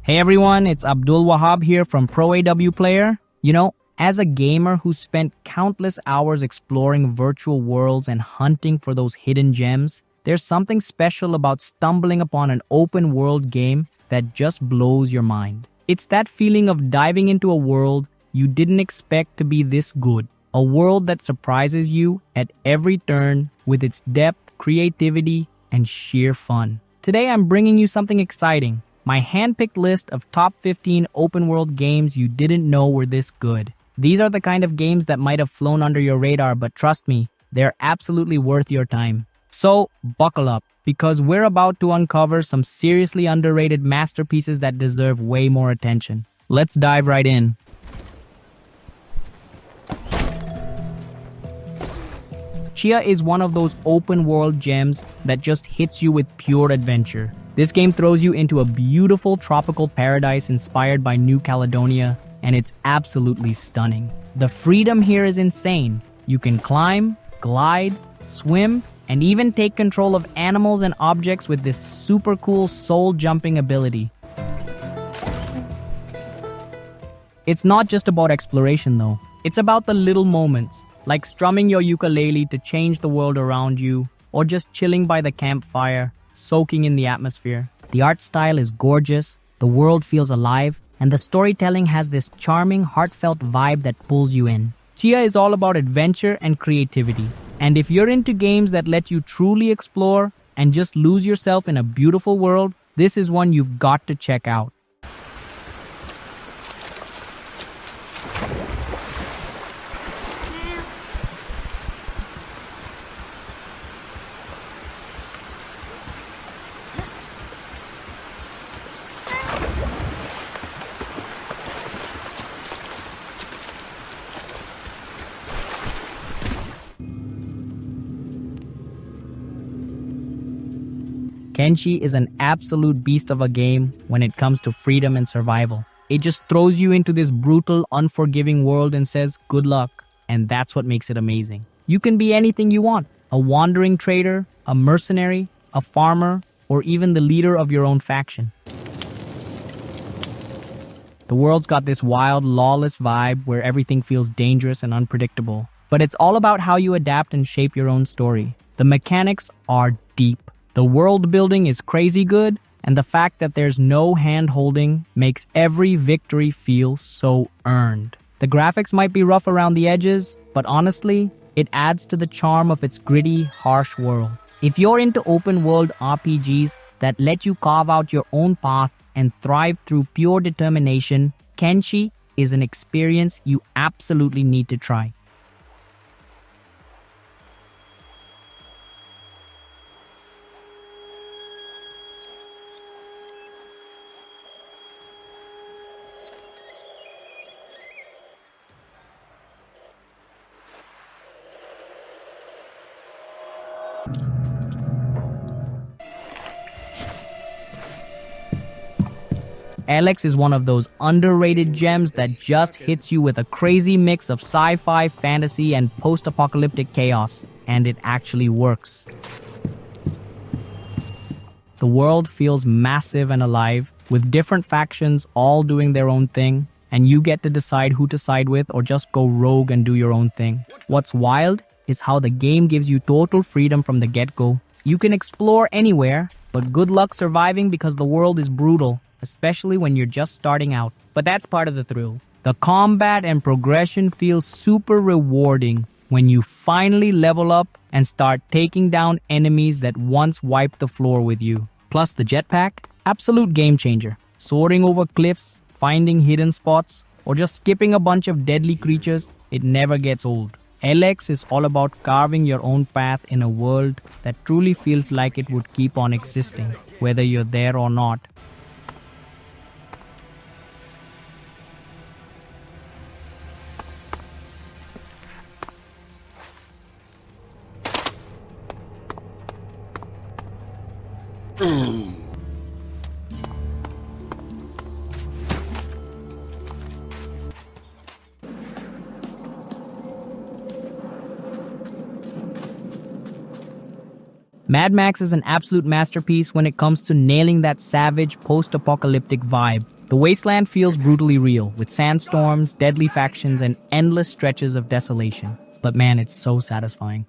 Hey everyone, it's Abdul Wahab here from proawplayer. As a gamer who spent countless hours exploring virtual worlds and hunting for those hidden gems, there's something special about stumbling upon an open world game that just blows your mind. It's that feeling of diving into a world you didn't expect to be this good. A world that surprises you at every turn with its depth, creativity, and sheer fun. Today I'm bringing you something exciting. My hand-picked list of top 15 open-world games you didn't know were this good. These are the kind of games that might have flown under your radar, but trust me, they're absolutely worth your time. So, buckle up, because we're about to uncover some seriously underrated masterpieces that deserve way more attention. Let's dive right in. Tchia is one of those open-world gems that just hits you with pure adventure. This game throws you into a beautiful tropical paradise inspired by New Caledonia, and it's absolutely stunning. The freedom here is insane. You can climb, glide, swim, and even take control of animals and objects with this super cool soul-jumping ability. It's not just about exploration though. It's about the little moments, like strumming your ukulele to change the world around you, or just chilling by the campfire, soaking in the atmosphere. The art style is gorgeous, the world feels alive, and the storytelling has this charming, heartfelt vibe that pulls you in. Tchia is all about adventure and creativity. And if you're into games that let you truly explore and just lose yourself in a beautiful world, this is one you've got to check out. Kenshi is an absolute beast of a game when it comes to freedom and survival. It just throws you into this brutal, unforgiving world and says, good luck. And that's what makes it amazing. You can be anything you want. A wandering trader, a mercenary, a farmer, or even the leader of your own faction. The world's got this wild, lawless vibe where everything feels dangerous and unpredictable. But it's all about how you adapt and shape your own story. The mechanics are deep. The world building is crazy good, and the fact that there's no hand-holding makes every victory feel so earned. The graphics might be rough around the edges, but honestly, it adds to the charm of its gritty, harsh world. If you're into open-world RPGs that let you carve out your own path and thrive through pure determination, Kenshi is an experience you absolutely need to try. ELEX is one of those underrated gems that just hits you with a crazy mix of sci-fi, fantasy, and post-apocalyptic chaos, and it actually works. The world feels massive and alive, with different factions all doing their own thing, and you get to decide who to side with or just go rogue and do your own thing. What's wild is how the game gives you total freedom from the get-go. You can explore anywhere, but good luck surviving because the world is brutal, especially when you're just starting out. But that's part of the thrill. The combat and progression feel super rewarding when you finally level up and start taking down enemies that once wiped the floor with you. Plus the jetpack, absolute game changer. Soaring over cliffs, finding hidden spots, or just skipping a bunch of deadly creatures, it never gets old. ELEX is all about carving your own path in a world that truly feels like it would keep on existing, whether you're there or not. Mad Max is an absolute masterpiece when it comes to nailing that savage post-apocalyptic vibe. The wasteland feels brutally real, with sandstorms, deadly factions, and endless stretches of desolation. But man, it's so satisfying.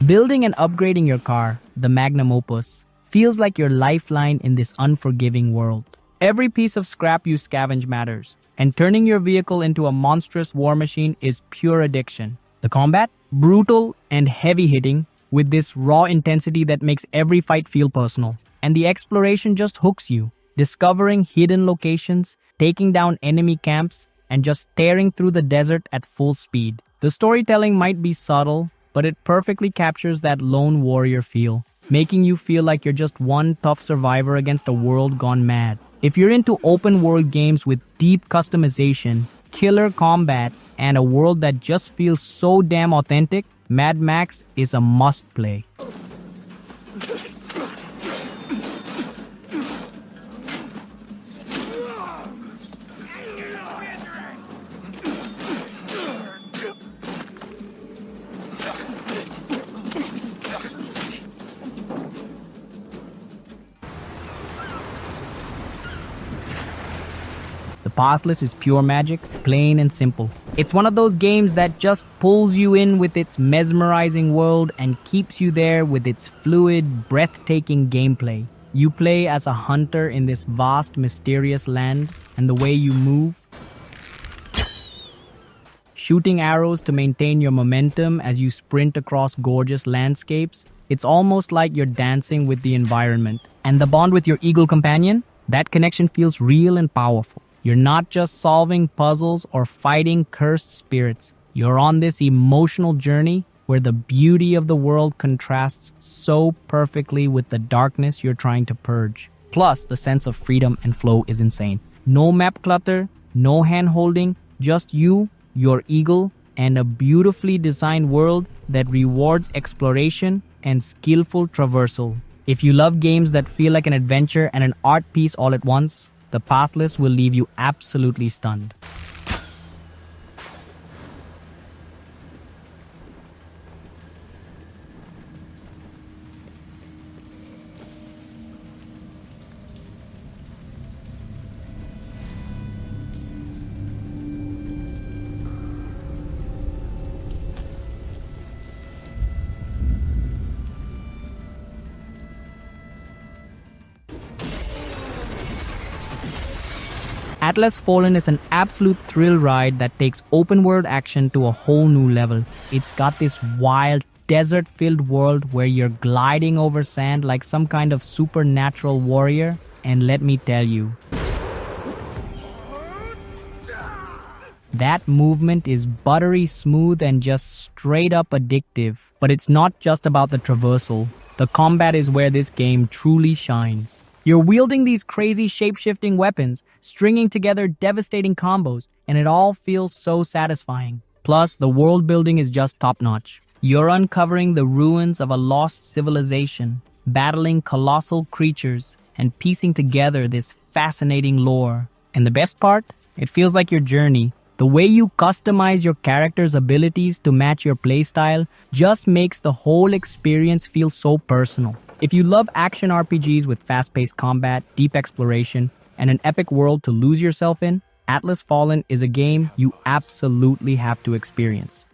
Building and upgrading your car, the magnum opus, feels like your lifeline in this unforgiving world. Every piece of scrap you scavenge matters, and turning your vehicle into a monstrous war machine is pure addiction. The combat? Brutal and heavy-hitting, with this raw intensity that makes every fight feel personal. And the exploration just hooks you, discovering hidden locations, taking down enemy camps, and just tearing through the desert at full speed. The storytelling might be subtle, but it perfectly captures that lone warrior feel, making you feel like you're just one tough survivor against a world gone mad. If you're into open-world games with deep customization, killer combat, and a world that just feels so damn authentic, Mad Max is a must-play. Pathless is pure magic, plain and simple. It's one of those games that just pulls you in with its mesmerizing world and keeps you there with its fluid, breathtaking gameplay. You play as a hunter in this vast, mysterious land, and the way you move, shooting arrows to maintain your momentum as you sprint across gorgeous landscapes, it's almost like you're dancing with the environment. And the bond with your eagle companion? That connection feels real and powerful. You're not just solving puzzles or fighting cursed spirits. You're on this emotional journey where the beauty of the world contrasts so perfectly with the darkness you're trying to purge. Plus, the sense of freedom and flow is insane. No map clutter, no hand-holding, just you, your eagle, and a beautifully designed world that rewards exploration and skillful traversal. If you love games that feel like an adventure and an art piece all at once, the Pathless will leave you absolutely stunned. Atlas Fallen is an absolute thrill ride that takes open-world action to a whole new level. It's got this wild, desert-filled world where you're gliding over sand like some kind of supernatural warrior, and let me tell you, that movement is buttery smooth and just straight-up addictive. But it's not just about the traversal. The combat is where this game truly shines. You're wielding these crazy shape-shifting weapons, stringing together devastating combos, and it all feels so satisfying. Plus, the world building is just top-notch. You're uncovering the ruins of a lost civilization, battling colossal creatures, and piecing together this fascinating lore. And the best part? It feels like your journey. The way you customize your character's abilities to match your playstyle just makes the whole experience feel so personal. If you love action RPGs with fast-paced combat, deep exploration, and an epic world to lose yourself in, Atlas Fallen is a game you absolutely have to experience.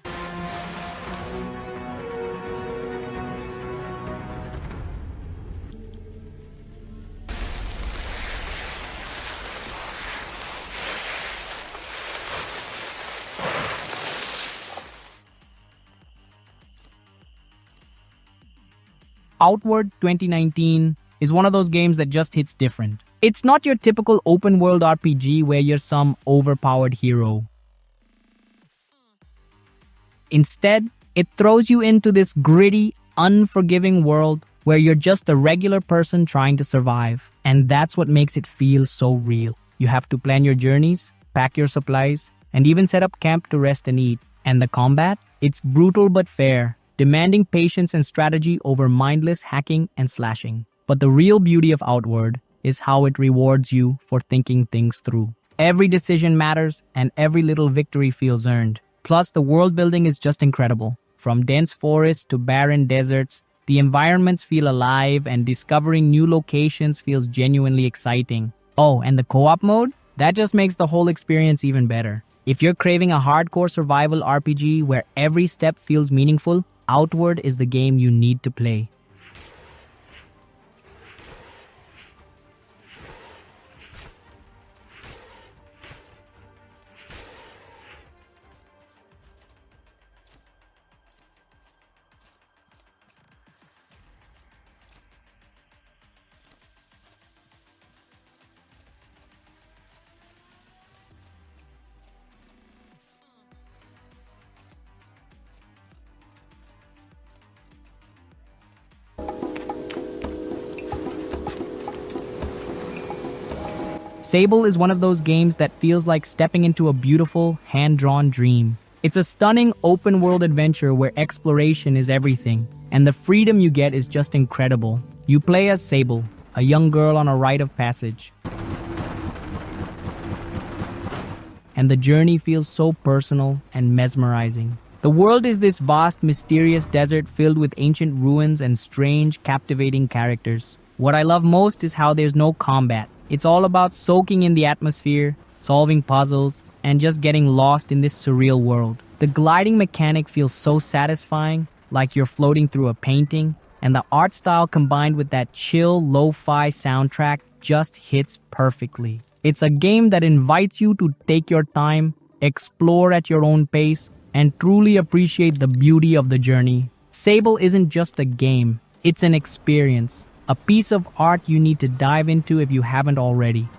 Outward 2019 is one of those games that just hits different. It's not your typical open-world RPG where you're some overpowered hero. Instead, it throws you into this gritty, unforgiving world where you're just a regular person trying to survive. And that's what makes it feel so real. You have to plan your journeys, pack your supplies, and even set up camp to rest and eat. And the combat? It's brutal but fair, demanding patience and strategy over mindless hacking and slashing. But the real beauty of Outward is how it rewards you for thinking things through. Every decision matters, and every little victory feels earned. Plus, the world building is just incredible. From dense forests to barren deserts, The environments feel alive, and discovering new locations feels genuinely exciting. Oh, and the co-op mode? That just makes the whole experience even better. If you're craving a hardcore survival RPG where every step feels meaningful, Outward is the game you need to play. Sable is one of those games that feels like stepping into a beautiful, hand-drawn dream. It's a stunning open-world adventure where exploration is everything, and the freedom you get is just incredible. You play as Sable, a young girl on a rite of passage. And the journey feels so personal and mesmerizing. The world is this vast, mysterious desert filled with ancient ruins and strange, captivating characters. What I love most is how there's no combat. It's all about soaking in the atmosphere, solving puzzles, and just getting lost in this surreal world. The gliding mechanic feels so satisfying, like you're floating through a painting, and the art style combined with that chill, lo-fi soundtrack just hits perfectly. It's a game that invites you to take your time, explore at your own pace, and truly appreciate the beauty of the journey. Sable isn't just a game, it's an experience. A piece of art you need to dive into if you haven't already.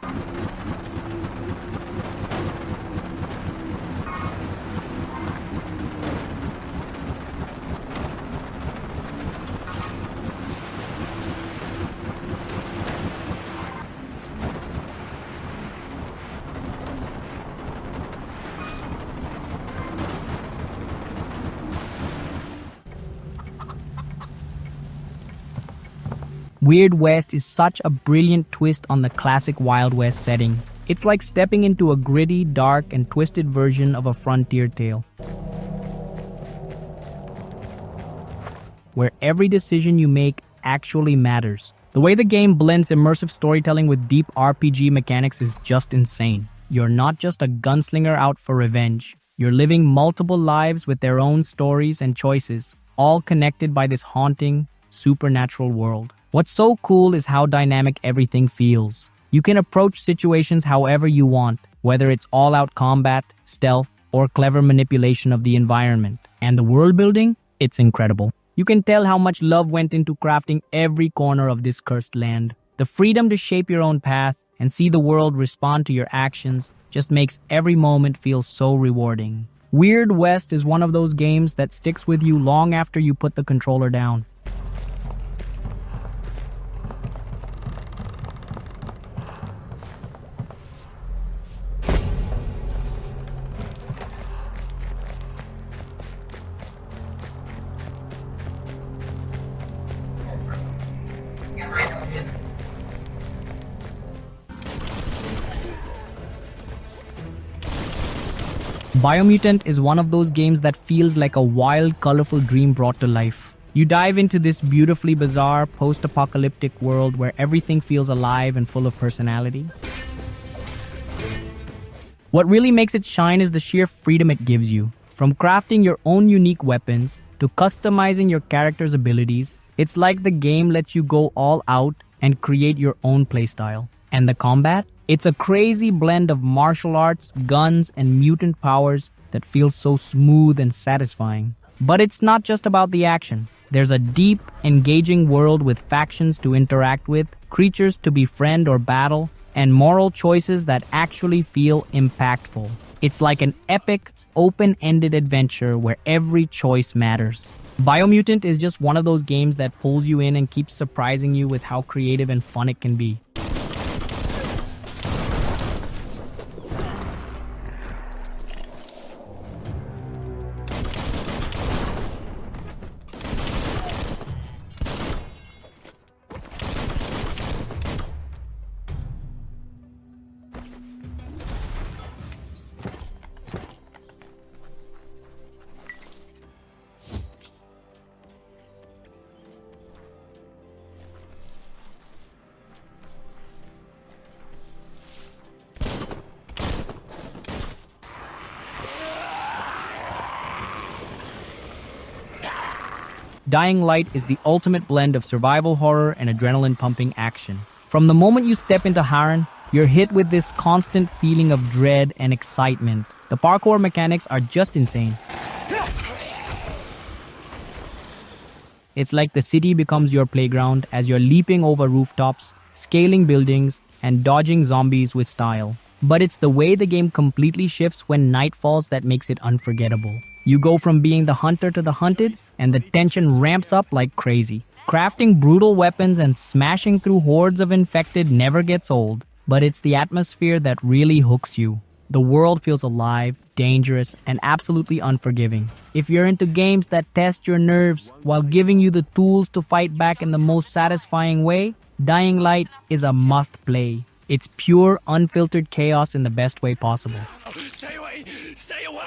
Weird West is such a brilliant twist on the classic Wild West setting. It's like stepping into a gritty, dark, and twisted version of a frontier tale, where every decision you make actually matters. The way the game blends immersive storytelling with deep RPG mechanics is just insane. You're not just a gunslinger out for revenge. You're living multiple lives with their own stories and choices, all connected by this haunting, supernatural world. What's so cool is how dynamic everything feels. You can approach situations however you want, whether it's all-out combat, stealth, or clever manipulation of the environment. And the world building? It's incredible. You can tell how much love went into crafting every corner of this cursed land. The freedom to shape your own path and see the world respond to your actions just makes every moment feel so rewarding. Weird West is one of those games that sticks with you long after you put the controller down. Biomutant is one of those games that feels like a wild, colorful dream brought to life. You dive into this beautifully bizarre, post-apocalyptic world where everything feels alive and full of personality. What really makes it shine is the sheer freedom it gives you. From crafting your own unique weapons to customizing your character's abilities, it's like the game lets you go all out and create your own playstyle. And the combat? It's a crazy blend of martial arts, guns, and mutant powers that feels so smooth and satisfying. But it's not just about the action. There's a deep, engaging world with factions to interact with, creatures to befriend or battle, and moral choices that actually feel impactful. It's like an epic, open-ended adventure where every choice matters. Biomutant is just one of those games that pulls you in and keeps surprising you with how creative and fun it can be. Dying Light is the ultimate blend of survival horror and adrenaline-pumping action. From the moment you step into Harran, you're hit with this constant feeling of dread and excitement. The parkour mechanics are just insane. It's like the city becomes your playground as you're leaping over rooftops, scaling buildings, and dodging zombies with style. But it's the way the game completely shifts when night falls that makes it unforgettable. You go from being the hunter to the hunted, and the tension ramps up like crazy. Crafting brutal weapons and smashing through hordes of infected never gets old, but it's the atmosphere that really hooks you. The world feels alive, dangerous, and absolutely unforgiving. If you're into games that test your nerves while giving you the tools to fight back in the most satisfying way, Dying Light is a must-play. It's pure, unfiltered chaos in the best way possible. Stay away! Stay away!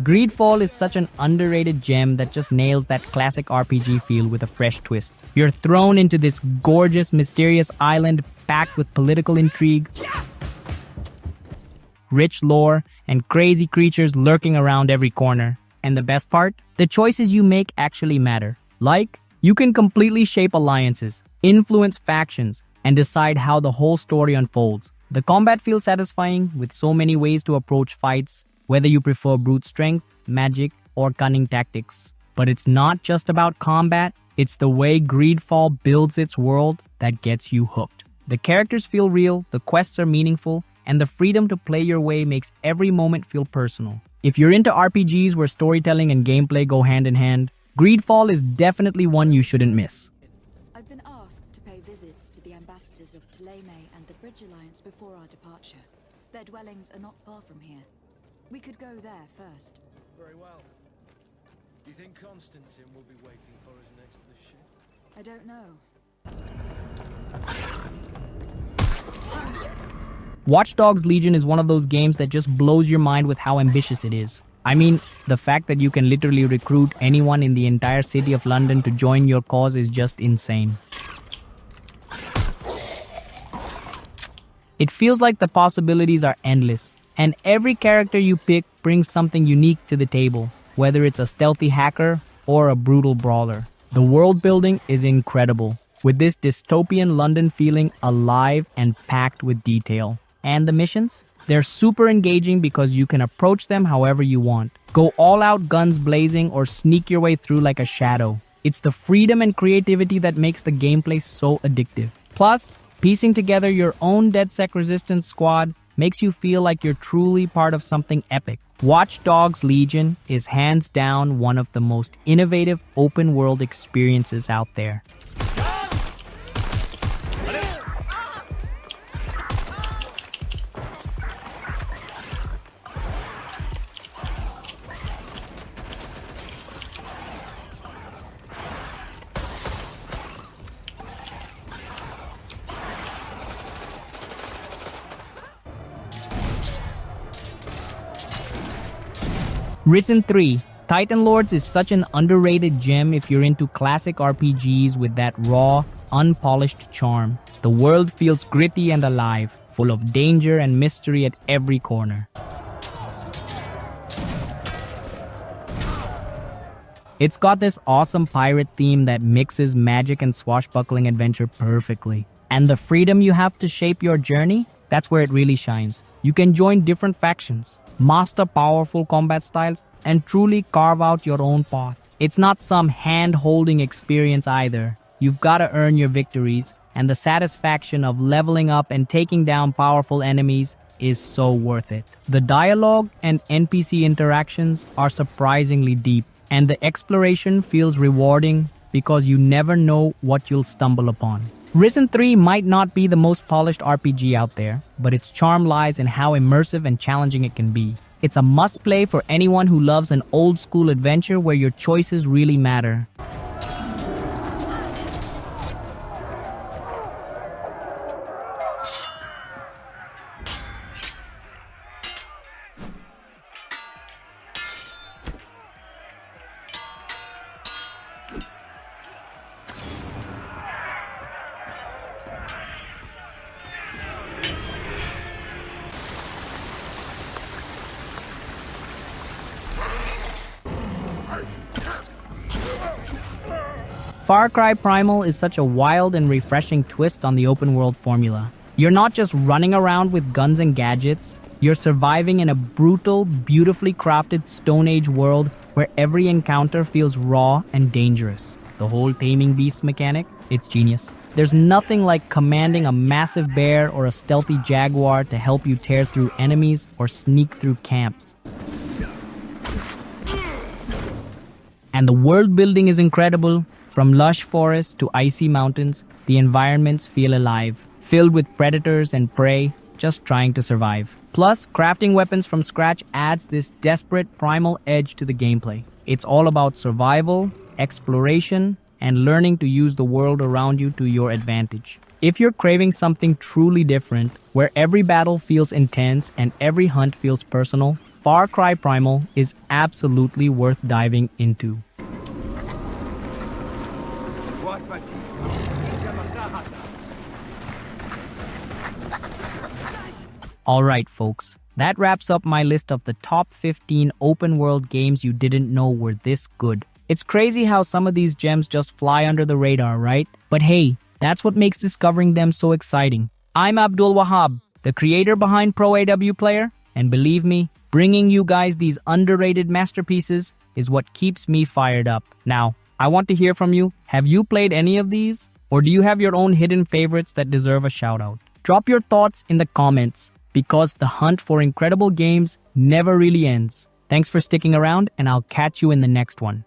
GreedFall is such an underrated gem that just nails that classic RPG feel with a fresh twist. You're thrown into this gorgeous, mysterious island packed with political intrigue, rich lore, and crazy creatures lurking around every corner. And the best part? The choices you make actually matter. Like, you can completely shape alliances, influence factions, and decide how the whole story unfolds. The combat feels satisfying with so many ways to approach fights, whether you prefer brute strength, magic, or cunning tactics. But it's not just about combat, it's the way GreedFall builds its world that gets you hooked. The characters feel real, the quests are meaningful, and the freedom to play your way makes every moment feel personal. If you're into RPGs where storytelling and gameplay go hand in hand, GreedFall is definitely one you shouldn't miss. I've been asked to pay visits to the ambassadors of Tchia and the Bridge Alliance before our departure. Their dwellings are not far from here. We could go there first. Very well. Do you think Constantine will be waiting for us next to the ship? I don't know. Watch Dogs Legion is one of those games that just blows your mind with how ambitious it is. I mean, the fact that you can literally recruit anyone in the entire city of London to join your cause is just insane. It feels like the possibilities are endless, and every character you pick brings something unique to the table, whether it's a stealthy hacker or a brutal brawler. The world building is incredible, with this dystopian London feeling alive and packed with detail. And the missions? They're super engaging because you can approach them however you want. Go all out guns blazing or sneak your way through like a shadow. It's the freedom and creativity that makes the gameplay so addictive. Plus, piecing together your own DedSec resistance squad makes you feel like you're truly part of something epic. Watch Dogs Legion is hands down one of the most innovative open-world experiences out there. Risen 3. Titan Lords is such an underrated gem if you're into classic RPGs with that raw, unpolished charm. The world feels gritty and alive, full of danger and mystery at every corner. It's got this awesome pirate theme that mixes magic and swashbuckling adventure perfectly. And the freedom you have to shape your journey, that's where it really shines. You can join different factions, master powerful combat styles, and truly carve out your own path. It's not some hand-holding experience either. You've got to earn your victories, and the satisfaction of leveling up and taking down powerful enemies is so worth it. The dialogue and NPC interactions are surprisingly deep, and the exploration feels rewarding because you never know what you'll stumble upon. Risen 3 might not be the most polished RPG out there, but its charm lies in how immersive and challenging it can be. It's a must-play for anyone who loves an old-school adventure where your choices really matter. Far Cry Primal is such a wild and refreshing twist on the open world formula. You're not just running around with guns and gadgets, you're surviving in a brutal, beautifully crafted Stone Age world where every encounter feels raw and dangerous. The whole taming beasts mechanic, it's genius. There's nothing like commanding a massive bear or a stealthy jaguar to help you tear through enemies or sneak through camps. And the world building is incredible. From lush forests to icy mountains, the environments feel alive, filled with predators and prey, just trying to survive. Plus, crafting weapons from scratch adds this desperate primal edge to the gameplay. It's all about survival, exploration, and learning to use the world around you to your advantage. If you're craving something truly different, where every battle feels intense and every hunt feels personal, Far Cry Primal is absolutely worth diving into. Alright folks, that wraps up my list of the top 15 open world games you didn't know were this good. It's crazy how some of these gems just fly under the radar, right? But hey, that's what makes discovering them so exciting. I'm Abdul Wahab, the creator behind proawplayer, and believe me, bringing you guys these underrated masterpieces is what keeps me fired up. Now, I want to hear from you. Have you played any of these? Or do you have your own hidden favorites that deserve a shout out? Drop your thoughts in the comments, because the hunt for incredible games never really ends. Thanks for sticking around, and I'll catch you in the next one.